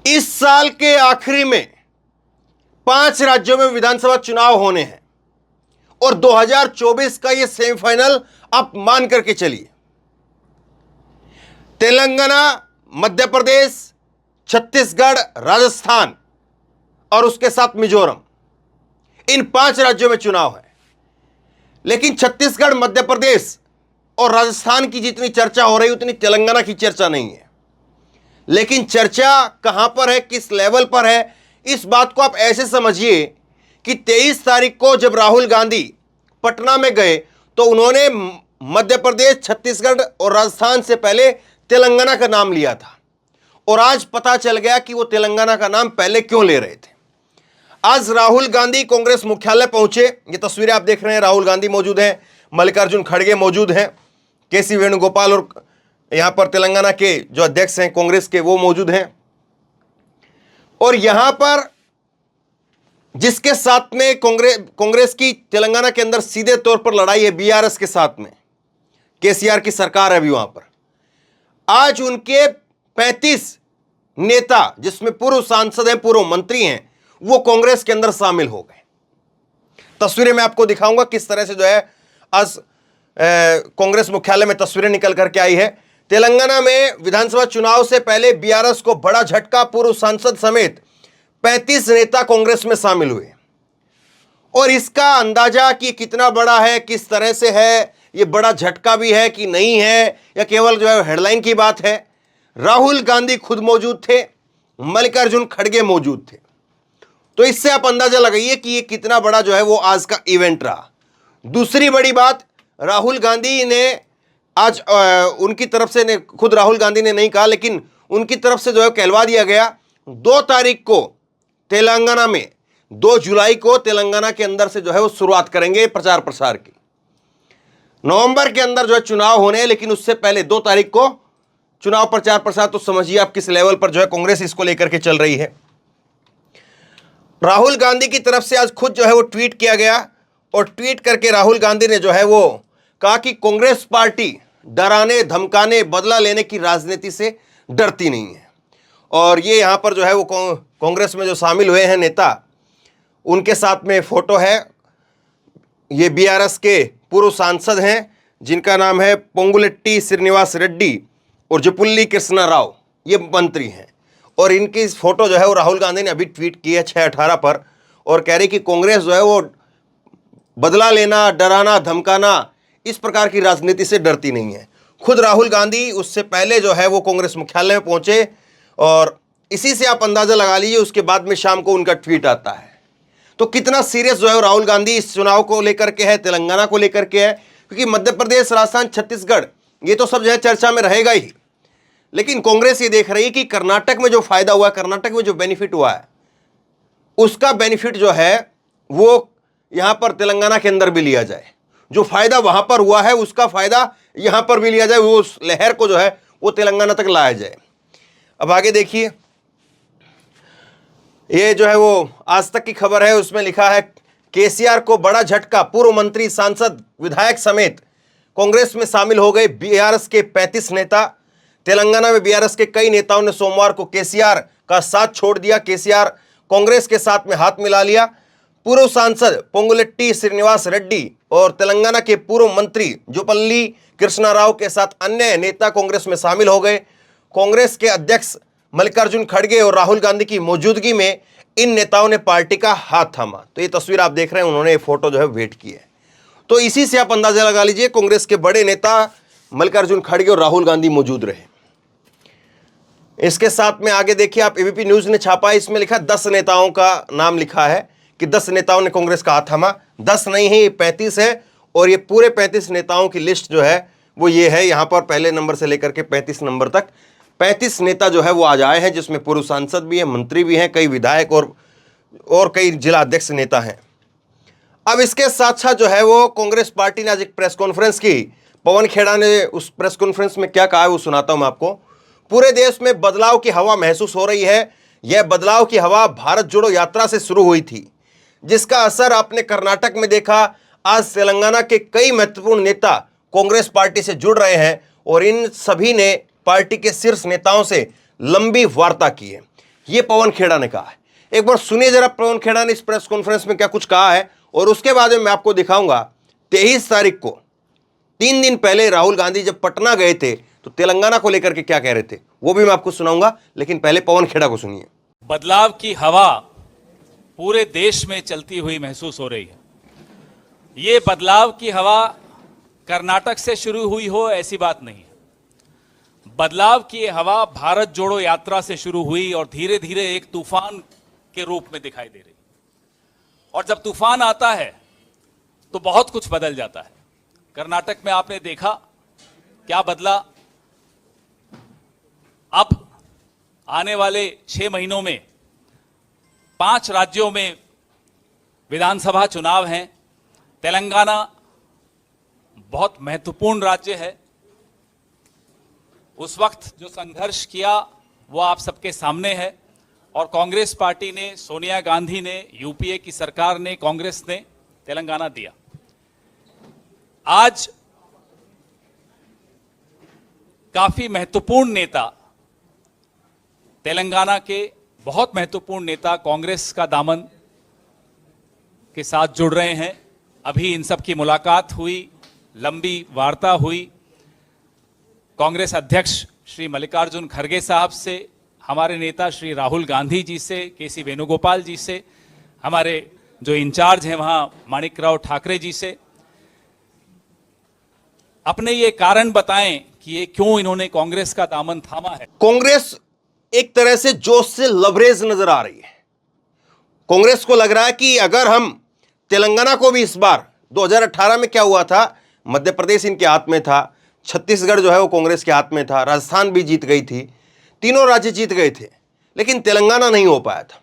इस साल के आखिरी में 5 राज्यों में विधानसभा चुनाव होने हैं और 2024 का यह सेमीफाइनल आप मान करके चलिए। तेलंगाना, मध्य प्रदेश, छत्तीसगढ़, राजस्थान और उसके साथ मिजोरम, इन 5 राज्यों में चुनाव है। लेकिन छत्तीसगढ़, मध्य प्रदेश और राजस्थान की जितनी चर्चा हो रही उतनी तेलंगाना की चर्चा नहीं है। लेकिन चर्चा कहां पर है, किस लेवल पर है, इस बात को आप ऐसे समझिए कि 23 तारीख को जब राहुल गांधी पटना में गए तो उन्होंने मध्य प्रदेश, छत्तीसगढ़ और राजस्थान से पहले तेलंगाना का नाम लिया था और आज पता चल गया कि वो तेलंगाना का नाम पहले क्यों ले रहे थे। आज राहुल गांधी कांग्रेस मुख्यालय पहुंचे। ये तस्वीरें आप देख रहे हैं, राहुल गांधी मौजूद हैं, मल्लिकार्जुन खड़गे मौजूद हैं, केसी वेणुगोपाल और यहां पर तेलंगाना के जो अध्यक्ष हैं कांग्रेस के वो मौजूद हैं। और यहां पर जिसके साथ में कांग्रेस की तेलंगाना के अंदर सीधे तौर पर लड़ाई है, बीआरएस के साथ में केसीआर की सरकार है अभी वहां पर। आज उनके 35 नेता, जिसमें पूर्व सांसद हैं, पूर्व मंत्री हैं, वो कांग्रेस के अंदर शामिल हो गए। तस्वीरें मैं आपको दिखाऊंगा किस तरह से जो है आज कांग्रेस मुख्यालय में तस्वीरें निकल करके आई है। तेलंगाना में विधानसभा चुनाव से पहले बीआरएस को बड़ा झटका, पूर्व सांसद समेत 35 नेता कांग्रेस में शामिल हुए और इसका अंदाजा कि कितना बड़ा है, किस तरह से है, ये बड़ा झटका भी है कि नहीं है या केवल जो है हेडलाइन की बात है। राहुल गांधी खुद मौजूद थे, मल्लिकार्जुन खड़गे मौजूद थे। तो इससे आप अंदाजा लगाइए कि ये कितना बड़ा जो है वो आज का इवेंट रहा। दूसरी बड़ी बात, राहुल गांधी ने आज उनकी तरफ से खुद राहुल गांधी ने नहीं कहा, लेकिन उनकी तरफ से जो है कहलवा दिया गया 2 तारीख को तेलंगाना में, 2 जुलाई को तेलंगाना के अंदर से जो है वो शुरुआत करेंगे प्रचार प्रसार की। नवंबर के अंदर जो है चुनाव होने हैं, लेकिन उससे पहले 2 तारीख को चुनाव प्रचार प्रसार। तो समझिए आप किस लेवल पर जो है कांग्रेस इसको लेकर के चल रही है। राहुल गांधी की तरफ से आज खुद जो है वो ट्वीट किया गया और ट्वीट करके राहुल गांधी ने जो है वो कहा कि कांग्रेस पार्टी डराने, धमकाने, बदला लेने की राजनीति से डरती नहीं है। और ये यहाँ पर जो है वो कांग्रेस में जो शामिल हुए हैं नेता, उनके साथ में फोटो है। ये बीआरएस के पूर्व सांसद हैं जिनका नाम है पोंगुलेट्टी श्रीनिवास रेड्डी और जुपुल्ली कृष्णा राव, ये मंत्री हैं। और इनकी इस फोटो जो है वो राहुल गांधी ने अभी ट्वीट की है 6/18 पर और कह रही कि कांग्रेस जो है वो बदला लेना, डराना, धमकाना, इस प्रकार की राजनीति से डरती नहीं है। खुद राहुल गांधी उससे पहले जो है वो कांग्रेस मुख्यालय में पहुंचे और इसी से आप अंदाजा लगा लीजिए उसके बाद में शाम को उनका ट्वीट आता है। तो कितना सीरियस जो है राहुल गांधी इस चुनाव को लेकर के है, तेलंगाना को लेकर के है, क्योंकि मध्य प्रदेश, राजस्थान, छत्तीसगढ़ ये तो सब जो है चर्चा में रहेगा ही। लेकिन कांग्रेस ये देख रही है कि कर्नाटक में जो फायदा हुआ है, कर्नाटक में जो बेनिफिट हुआ है, उसका बेनिफिट जो है वो यहां पर तेलंगाना के अंदर भी लिया जाए। जो फायदा वहां पर हुआ है उसका फायदा यहां पर भी लिया जाए, वो उस लहर को जो है वो तेलंगाना तक लाया जाए। अब आगे देखिए, ये जो है वो आज तक की खबर है, उसमें लिखा है केसीआर को बड़ा झटका, पूर्व मंत्री, सांसद, विधायक समेत कांग्रेस में शामिल हो गए बीआरएस के 35 नेता। तेलंगाना में बीआरएस के कई नेताओं ने सोमवार को केसीआर का साथ छोड़ दिया। केसीआर कांग्रेस के साथ में हाथ मिला लिया। पूर्व सांसद पोंगुलेट्टी श्रीनिवास रेड्डी और तेलंगाना के पूर्व मंत्री जुपल्ली कृष्णा राव के साथ अन्य नेता कांग्रेस में शामिल हो गए। कांग्रेस के अध्यक्ष मल्लिकार्जुन खड़गे और राहुल गांधी की मौजूदगी में इन नेताओं ने पार्टी का हाथ थामा। तो ये तस्वीर आप देख रहे हैं, उन्होंने ये फोटो जो है वेट की है। तो इसी से आप अंदाजा लगा लीजिए कांग्रेस के बड़े नेता मल्लिकार्जुन खड़गे और राहुल गांधी मौजूद रहे। इसके साथ में आगे देखिए आप, एबीपी न्यूज ने छापा है, इसमें लिखा 10 नेताओं का नाम लिखा है कि 10 नेताओं ने कांग्रेस का हाथ थामा। 10 नहीं है, ये 35 है और ये पूरे 35 नेताओं की लिस्ट जो है वो ये है। यहाँ पर पहले नंबर से लेकर के 35 नंबर तक 35 नेता जो है वो आज आए हैं, जिसमें पूर्व सांसद भी हैं, मंत्री भी हैं, कई विधायक और कई जिला अध्यक्ष नेता हैं। अब इसके साथ साथ जो है वो कांग्रेस पार्टी ने आज एक प्रेस कॉन्फ्रेंस की। पवन खेड़ा ने उस प्रेस कॉन्फ्रेंस में क्या कहा है वो सुनाता हूं मैं आपको। पूरे देश में बदलाव की हवा महसूस हो रही है। यह बदलाव की हवा भारत जोड़ो यात्रा से शुरू हुई थी, जिसका असर आपने कर्नाटक में देखा। आज तेलंगाना के कई महत्वपूर्ण नेता कांग्रेस पार्टी से जुड़ रहे हैं और इन सभी ने पार्टी के शीर्ष नेताओं से लंबी वार्ता की है। ये पवन खेड़ा ने कहा है। एक बार सुनिए जरा पवन खेड़ा ने इस प्रेस कॉन्फ्रेंस में क्या कुछ कहा है, और उसके बाद में मैं आपको दिखाऊंगा 23 तारीख को 3 दिन पहले राहुल गांधी जब पटना गए थे तो तेलंगाना को लेकर के क्या कह रहे थे, वो भी मैं आपको सुनाऊंगा। लेकिन पहले पवन खेड़ा को सुनिए। बदलाव की हवा पूरे देश में चलती हुई महसूस हो रही है। ये बदलाव की हवा कर्नाटक से शुरू हुई हो ऐसी बात नहीं है। बदलाव की हवा भारत जोड़ो यात्रा से शुरू हुई और धीरे धीरे एक तूफान के रूप में दिखाई दे रही। और जब तूफान आता है तो बहुत कुछ बदल जाता है। कर्नाटक में आपने देखा क्या बदला। अब आने वाले 6 महीनों में 5 राज्यों में विधानसभा चुनाव हैं। तेलंगाना बहुत महत्वपूर्ण राज्य है। उस वक्त जो संघर्ष किया वो आप सबके सामने है, और कांग्रेस पार्टी ने, सोनिया गांधी ने, यूपीए की सरकार ने, कांग्रेस ने तेलंगाना दिया। आज काफी महत्वपूर्ण नेता, तेलंगाना के बहुत महत्वपूर्ण नेता कांग्रेस का दामन के साथ जुड़ रहे हैं। अभी इन सब की मुलाकात हुई, लंबी वार्ता हुई कांग्रेस अध्यक्ष श्री मल्लिकार्जुन खड़गे साहब से, हमारे नेता श्री राहुल गांधी जी से, केसी वेणुगोपाल जी से, हमारे जो इंचार्ज हैं वहां माणिकराव ठाकरे जी से। अपने ये कारण बताएं कि ये क्यों इन्होंने कांग्रेस का दामन थामा है। कांग्रेस एक तरह से जोश से लबरेज नजर आ रही है। कांग्रेस को लग रहा है कि अगर हम तेलंगाना को भी, इस बार 2018 में क्या हुआ था, मध्य प्रदेश इनके हाथ में था, छत्तीसगढ़ जो है वो कांग्रेस के हाथ में था, राजस्थान भी जीत गई थी, तीनों राज्य जीत गए थे, लेकिन तेलंगाना नहीं हो पाया था।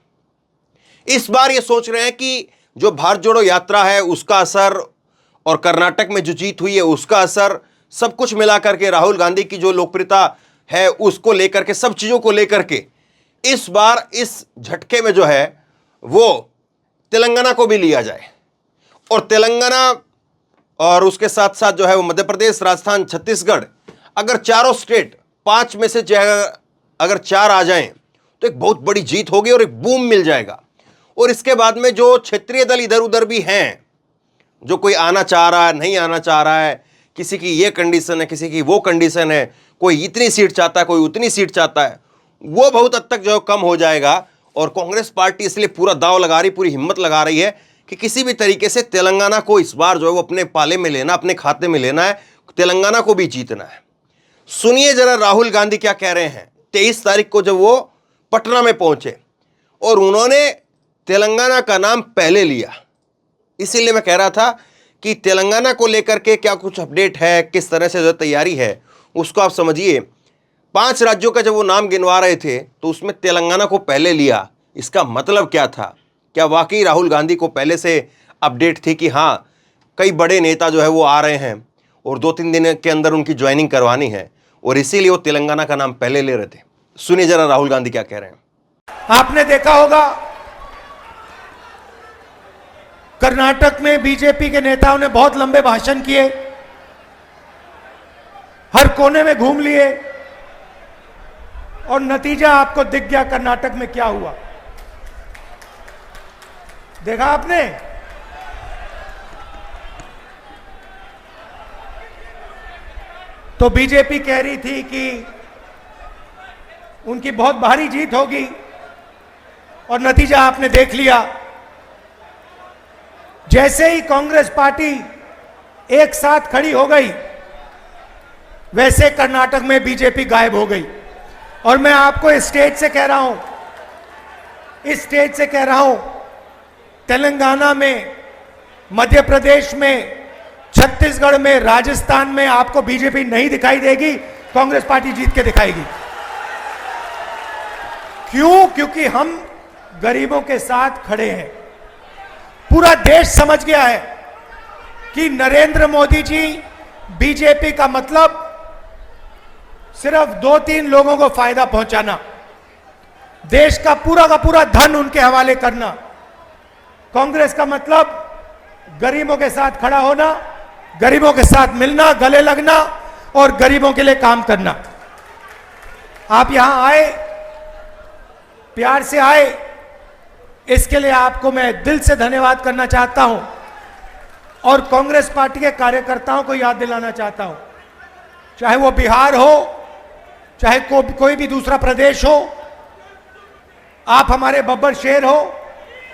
इस बार ये सोच रहे हैं कि जो भारत जोड़ो यात्रा है उसका असर और कर्नाटक में जो जीत हुई है उसका असर, सब कुछ मिलाकर के राहुल गांधी की जो लोकप्रियता है उसको लेकर के, सब चीज़ों को लेकर के इस बार इस झटके में जो है वो तेलंगाना को भी लिया जाए। और तेलंगाना और उसके साथ साथ जो है वो मध्य प्रदेश, राजस्थान, छत्तीसगढ़, अगर चारों स्टेट 5 में से अगर 4 आ जाएं तो एक बहुत बड़ी जीत होगी और एक बूम मिल जाएगा। और इसके बाद में जो क्षेत्रीय दल इधर उधर भी हैं, जो कोई आना चाह रहा है, नहीं आना चाह रहा है, किसी की ये कंडीशन है, किसी की वो कंडीशन है, कोई इतनी सीट चाहता है, कोई उतनी सीट चाहता है, वो बहुत हद तक जो है कम हो जाएगा। और कांग्रेस पार्टी इसलिए पूरा दांव लगा रही, पूरी हिम्मत लगा रही है कि किसी भी तरीके से तेलंगाना को इस बार जो है वो अपने पाले में लेना, अपने खाते में लेना है, तेलंगाना को भी जीतना है। सुनिए जरा राहुल गांधी क्या कह रहे हैं 23 तारीख को जब वो पटना में पहुंचे और उन्होंने तेलंगाना का नाम पहले लिया। इसीलिए मैं कह रहा था कि तेलंगाना को लेकर के क्या कुछ अपडेट है, किस तरह से जो तैयारी है उसको आप समझिए। 5 राज्यों का जब वो नाम गिनवा रहे थे तो उसमें तेलंगाना को पहले लिया। इसका मतलब क्या था? क्या वाकई राहुल गांधी को पहले से अपडेट थी कि हाँ कई बड़े नेता जो है वो आ रहे हैं और 2-3 दिन के अंदर उनकी ज्वाइनिंग करवानी है, और इसीलिए वो तेलंगाना का नाम पहले ले रहे थे? सुनिए जरा राहुल गांधी क्या कह रहे हैं। आपने देखा होगा कर्नाटक में बीजेपी के नेताओं ने बहुत लंबे भाषण किए, हर कोने में घूम लिए, और नतीजा आपको दिख गया कर्नाटक में क्या हुआ। देखा आपने? तो बीजेपी कह रही थी कि उनकी बहुत भारी जीत होगी, और नतीजा आपने देख लिया। जैसे ही कांग्रेस पार्टी एक साथ खड़ी हो गई, वैसे कर्नाटक में बीजेपी गायब हो गई। और मैं आपको इस स्टेज से कह रहा हूं, इस स्टेज से कह रहा हूं, तेलंगाना में, मध्य प्रदेश में, छत्तीसगढ़ में, राजस्थान में आपको बीजेपी नहीं दिखाई देगी, कांग्रेस पार्टी जीत के दिखाएगी। क्यों? क्योंकि हम गरीबों के साथ खड़े हैं। पूरा देश समझ गया है कि नरेंद्र मोदी जी, बीजेपी का मतलब सिर्फ 2-3 लोगों को फायदा पहुंचाना, देश का पूरा धन उनके हवाले करना। कांग्रेस का मतलब गरीबों के साथ खड़ा होना, गरीबों के साथ मिलना, गले लगना और गरीबों के लिए काम करना। आप यहां आए प्यार से आए, इसके लिए आपको मैं दिल से धन्यवाद करना चाहता हूं और कांग्रेस पार्टी के कार्यकर्ताओं को याद दिलाना चाहता हूं, चाहे वो बिहार हो, चाहे कोई भी दूसरा प्रदेश हो, आप हमारे बब्बर शेर हो,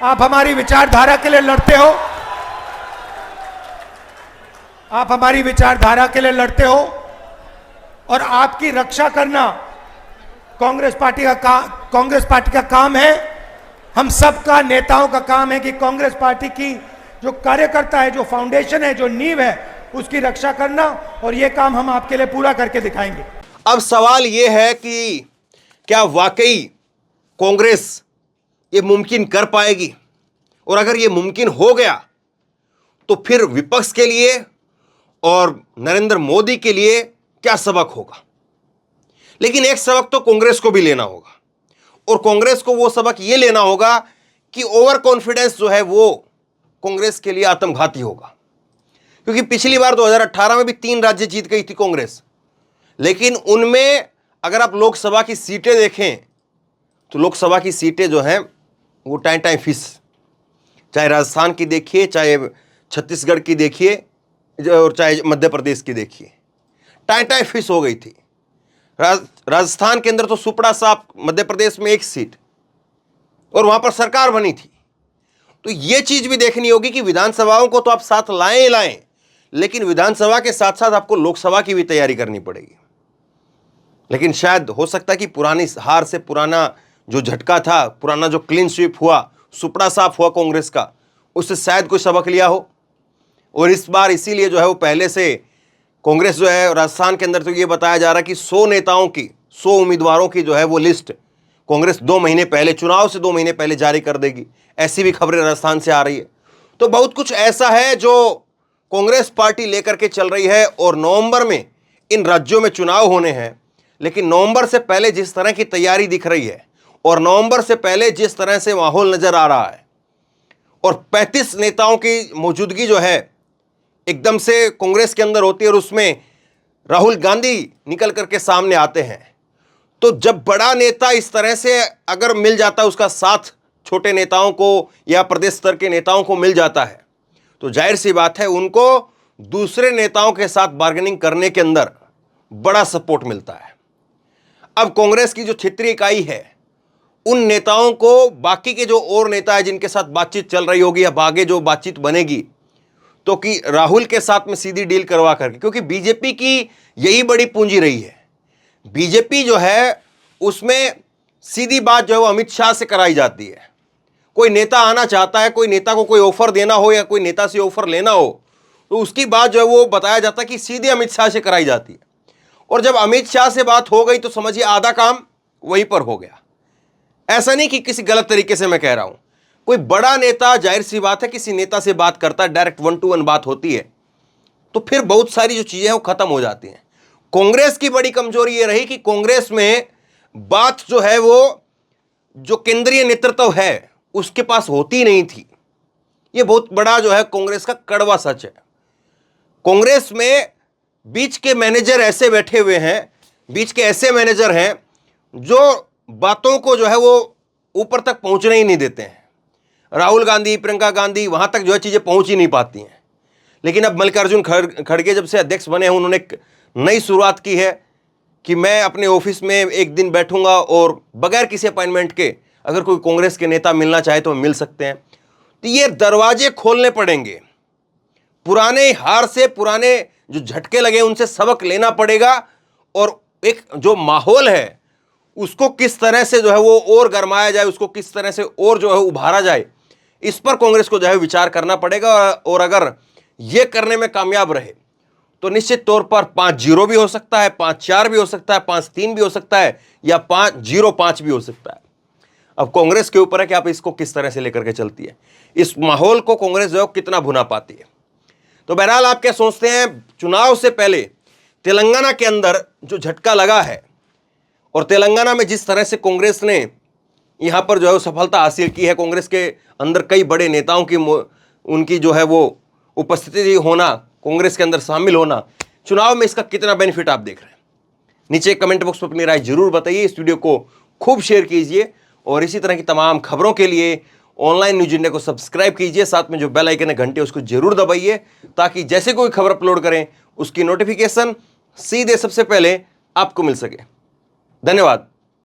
आप हमारी विचारधारा के लिए लड़ते हो, आप हमारी विचारधारा के लिए लड़ते हो और आपकी रक्षा करना कांग्रेस पार्टी का काम है। हम सबका, नेताओं का काम है कि कांग्रेस पार्टी की जो कार्यकर्ता है, जो फाउंडेशन है, जो नींव है, उसकी रक्षा करना, और यह काम हम आपके लिए पूरा करके दिखाएंगे। अब सवाल यह है कि क्या वाकई कांग्रेस ये मुमकिन कर पाएगी, और अगर ये मुमकिन हो गया तो फिर विपक्ष के लिए और नरेंद्र मोदी के लिए क्या सबक होगा। लेकिन एक सबक तो कांग्रेस को भी लेना होगा, और कांग्रेस को वो सबक ये लेना होगा कि ओवर कॉन्फिडेंस जो है वो कांग्रेस के लिए आत्मघाती होगा। क्योंकि पिछली बार 2018 में भी 3 राज्य जीत गई थी कांग्रेस, लेकिन उनमें अगर आप लोकसभा की सीटें देखें तो लोकसभा की सीटें जो हैं वो टाइम फिश, चाहे राजस्थान की देखिए, चाहे छत्तीसगढ़ की देखिए, और चाहे मध्य प्रदेश की देखिए, टाइम फिश हो गई थी। राजस्थान के अंदर तो सुपड़ा साफ, मध्य प्रदेश में 1 सीट, और वहां पर सरकार बनी थी। तो ये चीज भी देखनी होगी कि विधानसभाओं को तो आप साथ लाएं, लेकिन विधानसभा के साथ साथ आपको लोकसभा की भी तैयारी करनी पड़ेगी। लेकिन शायद हो सकता है कि पुरानी हार से, पुराना जो झटका था, पुराना जो क्लीन स्वीप हुआ, सुपड़ा साफ हुआ कांग्रेस का, उससे शायद कोई सबक लिया हो। और इस बार इसीलिए जो है वो पहले से कांग्रेस जो है राजस्थान के अंदर तो ये बताया जा रहा है कि 100 नेताओं की, 100 उम्मीदवारों की जो है वो लिस्ट कांग्रेस 2 महीने पहले, चुनाव से 2 महीने पहले जारी कर देगी। ऐसी भी खबरें राजस्थान से आ रही है। तो बहुत कुछ ऐसा है जो कांग्रेस पार्टी लेकर के चल रही है, और नवंबर में इन राज्यों में चुनाव होने हैं। लेकिन नवंबर से पहले जिस तरह की तैयारी दिख रही है, और नवंबर से पहले जिस तरह से माहौल नजर आ रहा है, और 35 नेताओं की मौजूदगी जो है एकदम से कांग्रेस के अंदर होती है, और उसमें राहुल गांधी निकल करके सामने आते हैं, तो जब बड़ा नेता इस तरह से अगर मिल जाता है, उसका साथ छोटे नेताओं को या प्रदेश स्तर के नेताओं को मिल जाता है, तो जाहिर सी बात है उनको दूसरे नेताओं के साथ बार्गेनिंग करने के अंदर बड़ा सपोर्ट मिलता है। अब कांग्रेस की जो क्षेत्रीय इकाई है, उन नेताओं को बाकी के जो और नेता है जिनके साथ बातचीत चल रही होगी, या आगे जो बातचीत बनेगी, तो कि राहुल के साथ में सीधी डील करवा करके, क्योंकि बीजेपी की यही बड़ी पूंजी रही है। बीजेपी जो है उसमें सीधी बात जो है वो अमित शाह से कराई जाती है। कोई नेता आना चाहता है, कोई नेता को कोई ऑफर देना हो या कोई नेता से ऑफर लेना हो, तो उसकी बात जो है वो बताया जाता है कि सीधे अमित शाह से कराई जाती है। और जब अमित शाह से बात हो गई तो समझिए आधा काम वहीं पर हो गया। ऐसा नहीं कि किसी गलत तरीके से मैं कह रहा हूं, कोई बड़ा नेता, जाहिर सी बात है, किसी नेता से बात करता है, डायरेक्ट 1 to 1 बात होती है, तो फिर बहुत सारी जो चीजें हैं वो खत्म हो जाती हैं। कांग्रेस की बड़ी कमजोरी ये रही कि कांग्रेस में बात जो है वो जो केंद्रीय नेतृत्व है उसके पास होती नहीं थी। ये बहुत बड़ा जो है कांग्रेस का कड़वा सच है। कांग्रेस में बीच के मैनेजर ऐसे बैठे हुए हैं, बीच के ऐसे मैनेजर हैं जो बातों को जो है वो ऊपर तक पहुंचने ही नहीं देते हैं। राहुल गांधी, प्रियंका गांधी, वहां तक जो है चीजें पहुंच ही नहीं पाती हैं। लेकिन अब मल्लिकार्जुन खड़गे जब से अध्यक्ष बने हैं, उन्होंने एक नई शुरुआत की है कि मैं अपने ऑफिस में एक दिन बैठूंगा और बगैर किसी अपॉइंटमेंट के अगर कोई कांग्रेस के नेता मिलना चाहे तो मिल सकते हैं। तो ये दरवाजे खोलने पड़ेंगे। पुराने हार से, पुराने जो झटके लगे उनसे सबक लेना पड़ेगा, और एक जो माहौल है उसको किस तरह से जो है वो और गरमाया जाए, उसको किस तरह से और जो है उभारा जाए, इस पर कांग्रेस को जो है विचार करना पड़ेगा। और अगर ये करने में कामयाब रहे तो निश्चित तौर पर 5-0 भी हो सकता है, 5-4 भी हो सकता है, 5-3 भी हो सकता है, या 5-0-5 भी हो सकता है। अब कांग्रेस के ऊपर है कि आप इसको किस तरह से लेकर के चलती है, इस माहौल को कांग्रेस जो है कितना भुना पाती है। तो बहरहाल आप क्या सोचते हैं, चुनाव से पहले तेलंगाना के अंदर जो झटका लगा है, और तेलंगाना में जिस तरह से कांग्रेस ने यहां पर जो है सफलता हासिल की है, कांग्रेस के अंदर कई बड़े नेताओं की उनकी जो है वो उपस्थिति होना, कांग्रेस के अंदर शामिल होना, चुनाव में इसका कितना बेनिफिट आप देख रहे हैं? नीचे कमेंट बॉक्स में अपनी राय जरूर बताइए। इस वीडियो को खूब शेयर कीजिए और इसी तरह की तमाम खबरों के लिए ऑनलाइन न्यूज इंडिया को सब्सक्राइब कीजिए, साथ में जो बेल आइकन है घंटे उसको जरूर दबाइए, ताकि जैसे कोई खबर अपलोड करें उसकी नोटिफिकेशन सीधे सबसे पहले आपको मिल सके। धन्यवाद।